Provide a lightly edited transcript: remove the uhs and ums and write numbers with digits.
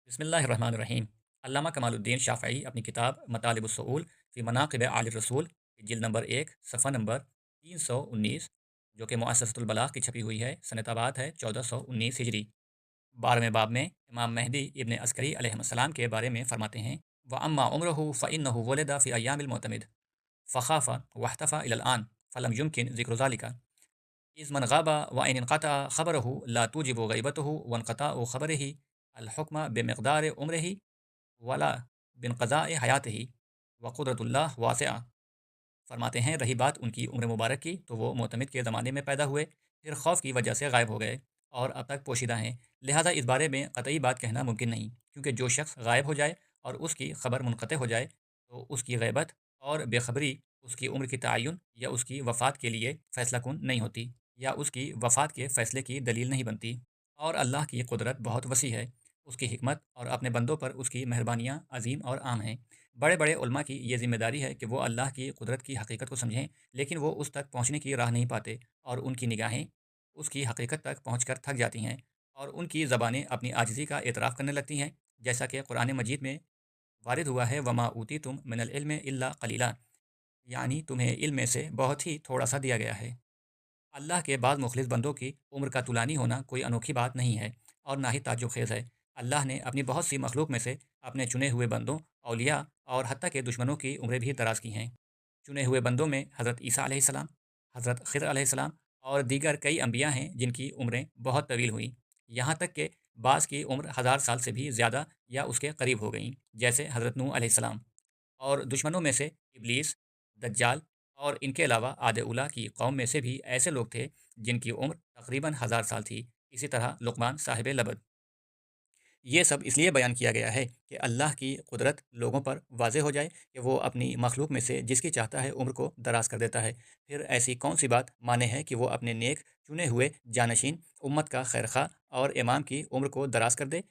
बिस्मिल्लाहिर्रहमानिर्रहीम। अल्लामा कमालुद्दीन शाफ़ई अपनी किताब मतालिबुस्सूल फ़ी मनाक़िब आली रसूल जिल्द नंबर 1 सफ़ा नंबर 319 जो कि मुअस्ससतुल बलाग़ की छपी हुई है, सनताबात है 1419 हिजरी। 12वें बाब में इमाम महदी इब्न अस्करी अलैहिस्सलाम के बारे में फ़रमाते हैं, व अम्मा उम्रुहु फ़इन्नहु वुलिदा फ़ी अय्यामिल मुअतमिद फ़ख़ाफ़ वहतफ़ा इलल आन फ़लम युमकिन ज़िक्र ज़ालिका इज़ मन गाबा व इन इनक़ता ख़बरुहु ला तुजिबु ग़ैबतुहु व इनक़ताउ ख़बरिही अल हुक्म बिमिक़दारि उम्रिही वला बिनक़ज़ाए हयातिही व क़ुदरतुल्लाह वासिआ। फरमाते हैं, रही बात उनकी उम्र मुबारक की तो वो मोतमिद के ज़माने में पैदा हुए, फिर खौफ की वजह से गायब हो गए और अब तक पोशीदा हैं। लिहाजा इस बारे में क़तई बात कहना मुमकिन नहीं, क्योंकि जो शख्स गायब हो जाए और उसकी खबर मुनक़ते हो जाए तो उसकी गैबत और बेखबरी उसकी उम्र की तयन या उसकी वफ़ात के लिए फ़ैसला कुन नहीं होती, या उसकी वफ़ात के फ़ैसले की दलील नहीं बनती। और अल्लाह की कुदरत बहुत वसी है, उसकी हिकमत और अपने बंदों पर उसकी मेहरबानियाँ अजीम और आम हैं। बड़े बड़े उलमा की ये ज़िम्मेदारी है कि वो अल्लाह की कुदरत की हकीकत को समझें, लेकिन वो उस तक पहुँचने की राह नहीं पाते और उनकी निगाहें उसकी हकीकत तक पहुँच कर थक जाती हैं और उनकी ज़बानें अपनी आजिज़ी का एतराफ़ करने लगती हैं, जैसा कि कुरान मजीद में वारिद हुआ है, वमा ऊतीतुम मिनल इल्मि इल्ला क़लीला, यानी तुम्हें इल्म में से बहुत ही थोड़ा सा दिया गया है। अल्लाह के बाद मुखलिस बंदों की उम्र का तुलानी होना कोई अनोखी बात नहीं है और ना ही ताज्जुब खेज़ है। अल्लाह ने अपनी बहुत सी मखलूक में से अपने चुने हुए बंदों, औलिया और हत्ता के दुश्मनों की उम्रें भी दराज़ की हैं। चुने हुए बंदों में हज़रत ईसा अलैहिस्सलाम, हज़रत ख़िज़र अलैहिस्सलाम और दीगर कई अम्बिया हैं जिनकी उम्रें बहुत तवील हुईं, यहाँ तक कि बाज़ की उम्र हज़ार साल से भी ज़्यादा या उसके करीब हो गईं, जैसे हज़रत नूह अलैहिस्सलाम। और दुश्मनों में से इब्लीस, दज्जाल और इनके अलावा आद उला की कौम में से भी ऐसे लोग थे जिनकी उम्र तकरीबन हज़ार साल थी। इसी तरह लुक़मान साहिब लबद। ये सब इसलिए बयान किया गया है कि अल्लाह की कुदरत लोगों पर वाज़ेह हो जाए कि वो अपनी मखलूक में से जिसकी चाहता है उम्र को दराज़ कर देता है। फिर ऐसी कौन सी बात माने है कि वो अपने नेक चुने हुए जानशीन उम्मत का खैर खा और इमाम की उम्र को दराज़ कर दे,